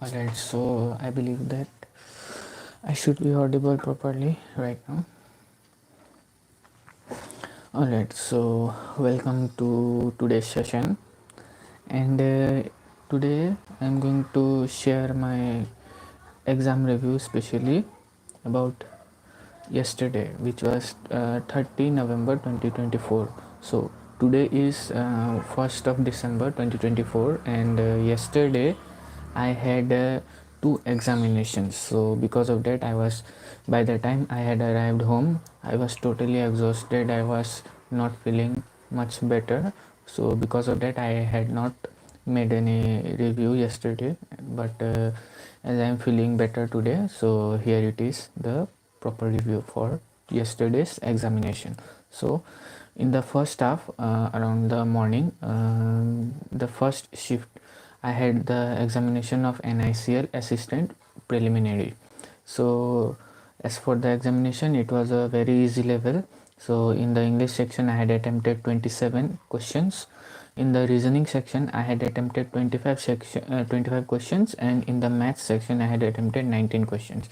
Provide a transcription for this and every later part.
Alright, so I believe that I should be audible properly right now. Alright, so welcome to today's session, and today I'm going to share my exam review, especially about yesterday, which was 30 November 2024. So today is 1st of December 2024, and yesterday I had two examinations. So because of that, by the time I had arrived home, I was totally exhausted. I was not feeling much better. So because of that, I had not made any review yesterday, but as I am feeling better today, so here it is, the proper review for yesterday's examination. So in the first half, around the morning, the first shift, I had the examination of NICL assistant preliminary. So as for the examination, it was a very easy level. So in the English section, I had attempted 27 questions. In the reasoning section, I had attempted 25 questions, and in the maths section, I had attempted 19 questions.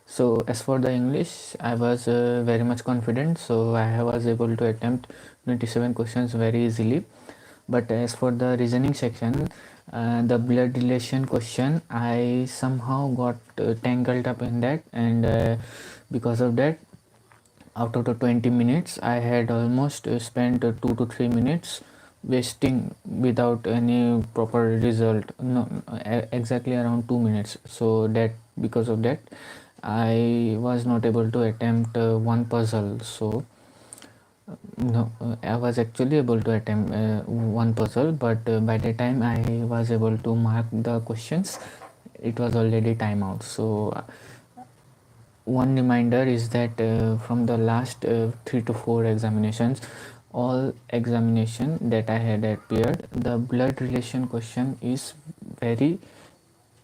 So as for the English, I was very much confident, so I was able to attempt 27 questions very easily. But as for the reasoning section, the blood relation question, I somehow got tangled up in that, and because of that, out of the 20 minutes, I had almost spent 2 to 3 minutes wasting without any proper result. No, exactly around 2 minutes. So that because of that, I was not able to attempt one puzzle. So no, I was actually able to attempt one puzzle, but by the time I was able to mark the questions, it was already time out. So one reminder is that from the last 3 to 4 examinations, all examination that I had appeared, the blood relation question is very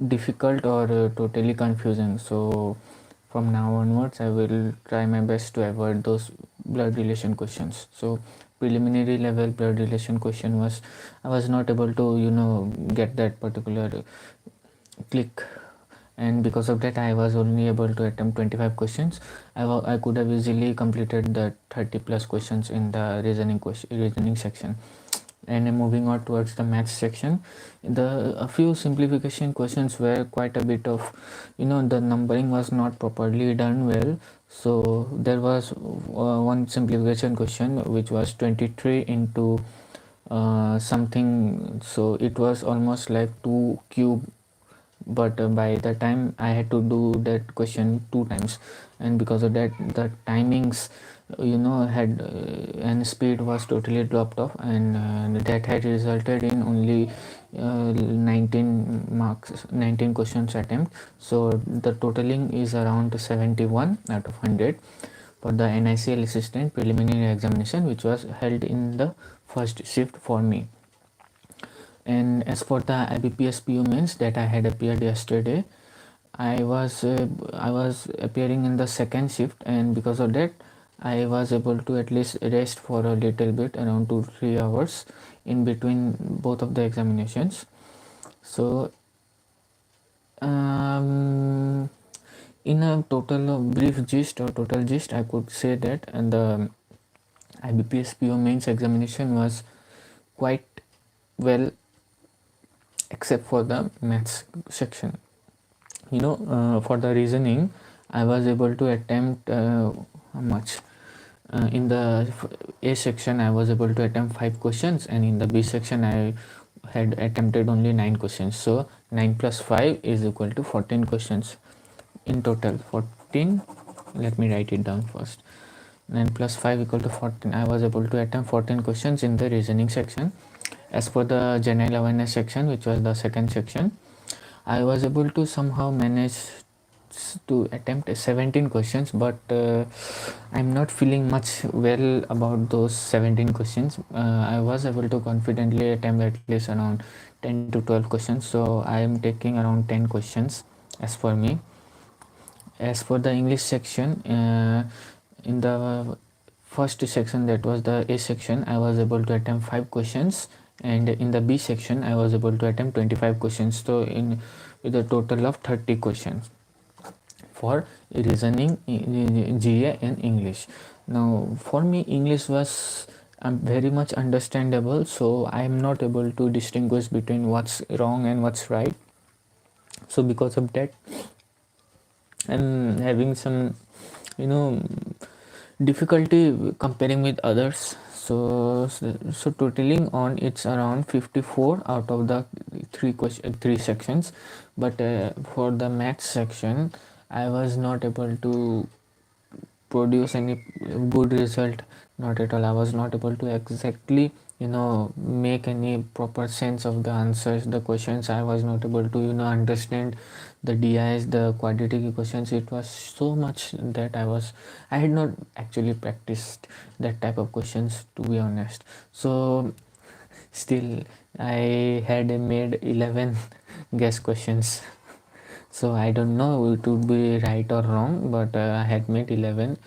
difficult or totally confusing. So from now onwards, I will try my best to avoid those blood relation questions. So preliminary level blood relation question was, I was not able to get that particular click, and because of that, I was only able to attempt 25 questions. I could have easily completed the 30 plus questions in the reasoning section. And moving on towards the maths section, a few simplification questions were quite a bit of, the numbering was not properly done well. So there was one simplification question which was 23 into something, so it was almost like 2 cube, but by the time I had to do that question 2 times, and because of that, the timings had and speed was totally dropped off, and that had resulted in only 19 questions attempt. So the totaling is around 71 out of 100 for the NICL assistant preliminary examination, which was held in the first shift for me. And as for the IBPS PU mains that I had appeared yesterday, I was appearing in the second shift, and because of that, I was able to at least rest for a little bit, around 2-3 hours in between both of the examinations. So in a total brief gist or total gist, I could say that the IBPS PO mains examination was quite well, except for the maths section. For the reasoning, I was able to attempt how much? In the A section, I was able to attempt 5 questions, and in the B section, I had attempted only 9 questions. So 9 plus 5 is equal to 14 questions in total. 14, let me write it down first. 9 plus 5 equal to 14. I was able to attempt 14 questions in the reasoning section. As for the general awareness section, which was the second section, I was able to somehow manage to attempt 17 questions, but I'm not feeling much well about those 17 questions. I was able to confidently attempt at least around 10 to 12 questions, so I am taking around 10 questions as for me. As for the English section, in the first section, that was the A section, I was able to attempt 5 questions, and in the B section I was able to attempt 25 questions, so in with a total of 30 questions for reasoning, GA and English. Now for me English was very much understandable, so I am not able to distinguish between what's wrong and what's right. So because of that I'm having some, you know, difficulty comparing with others. So totaling on it's around 54 out of the three sections, but for the math section I was not able to produce any good result. Not at all. I was not able to exactly, make any proper sense of the answers, the questions. I was not able to, understand the DIs, the quadratic equations. It was so much that I had not actually practiced that type of questions, to be honest. So still I had made 11 guess questions. So I don't know it would be right or wrong, but I had made 11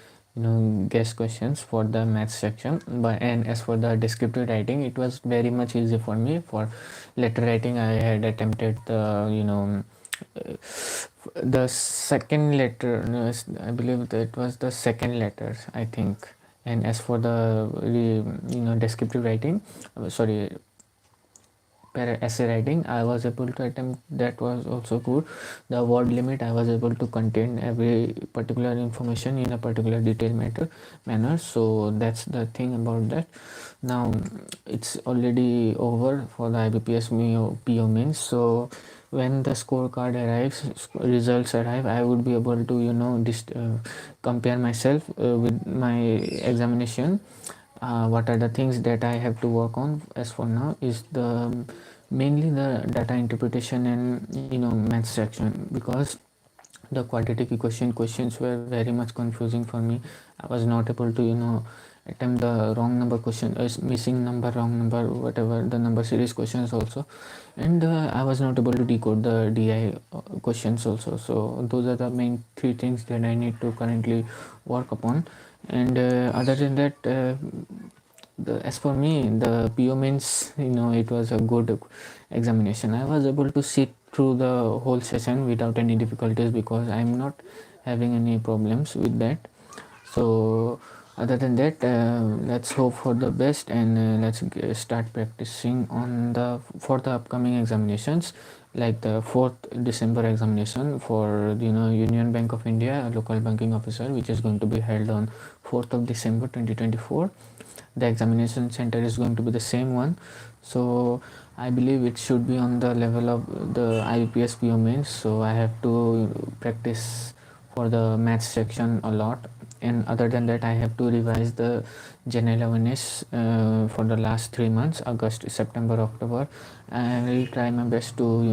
guess questions for the math section. But and as for the descriptive writing, it was very much easy for me. For letter writing I had attempted the the second letter, no, I believe that was the second letter, I think. And as for the descriptive writing, sorry, essay writing, I was able to attempt, that was also good. The word limit, I was able to contain every particular information in a particular detailed manner. So that's the thing about that. Now it's already over for the IBPS PO mains. So when the scorecard arrives, results arrive, I would be able to compare myself with my examination. What are the things that I have to work on as for now is the mainly the data interpretation and math section, because the quadratic equation questions were very much confusing for me. I was not able to attempt the wrong number question, missing number, wrong number, whatever the number series questions also. And I was not able to decode the DI questions also. So those are the main three things that I need to currently work upon. And other than that, as for me, the PO mains, it was a good examination. I was able to sit through the whole session without any difficulties, because I'm not having any problems with that. So other than that, let's hope for the best, and let's start practicing on the for the upcoming examinations, like the 4th December examination for Union Bank of India local banking officer, which is going to be held on 4th of December 2024. The examination center is going to be the same one, so I believe it should be on the level of the IBPS PO mains. So I have to practice for the maths section a lot, and other than that I have to revise the general awareness for the last 3 months, August, September, October. I will try my best to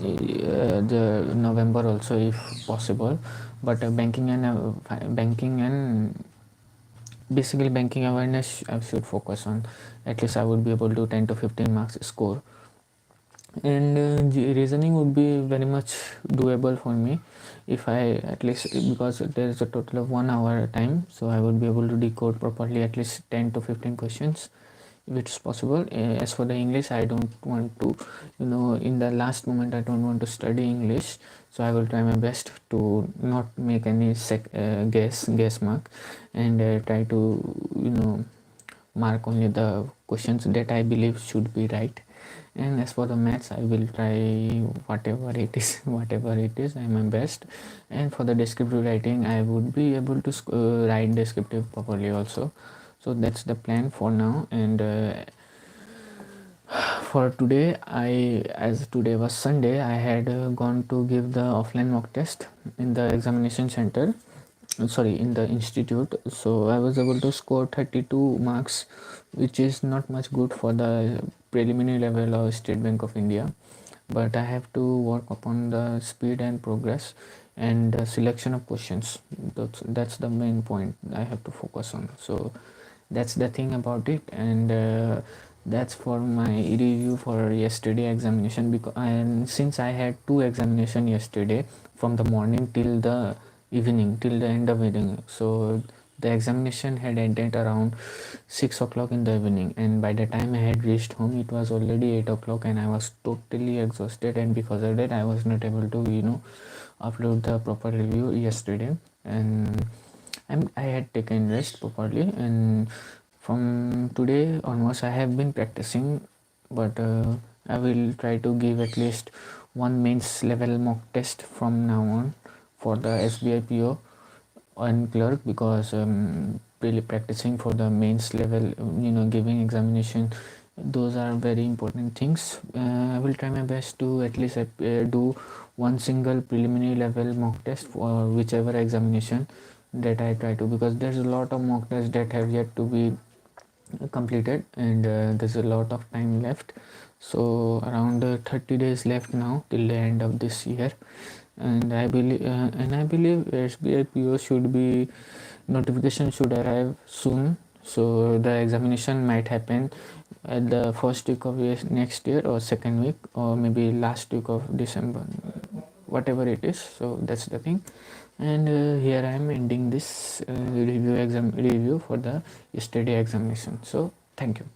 the November also if possible. But banking and basically banking awareness I should focus on. At least I would be able to 10 to 15 marks score. And reasoning would be very much doable for me if I at least, because there is a total of 1 hour time, so I would be able to decode properly at least 10 to 15 questions if it's possible. As for the English, I don't want to, in the last moment I don't want to study English, so I will try my best to not make any guess mark, and try to mark only the questions that I believe should be right. And as for the maths, I will try whatever it is whatever it is, I my best. And for the descriptive writing, I would be able to write descriptive properly also. So that's the plan for now. And for today, as today was Sunday, I had gone to give the offline mock test in the examination center, sorry, in the institute. So I was able to score 32 marks, which is not much good for the preliminary level of State Bank of India, but I have to work upon the speed and progress and the selection of questions. That's the main point I have to focus on. So that's the thing about it. And that's for my review for yesterday examination. Because and since I had two examination yesterday, from the morning till the evening, till the end of evening, so The examination had ended around 6 o'clock in the evening, and by the time I had reached home it was already 8 o'clock, and I was totally exhausted, and because of that I was not able to upload the proper review yesterday. And I had taken rest properly, and from today onwards I have been practicing, but I will try to give at least one mains level mock test from now on for the SBI PO and clerk, because really practicing for the mains level, giving examination, those are very important things. I will try my best to at least do one single preliminary level mock test for whichever examination that I try to, because there's a lot of mock tests that have yet to be completed, and there's a lot of time left. So around 30 days left now till the end of this year, and I believe SBI PO should be, notification should arrive soon. So the examination might happen at the first week of next year, or second week, or maybe last week of December, whatever it is. So that's the thing. And here I am ending this review for the yesterday examination. So thank you.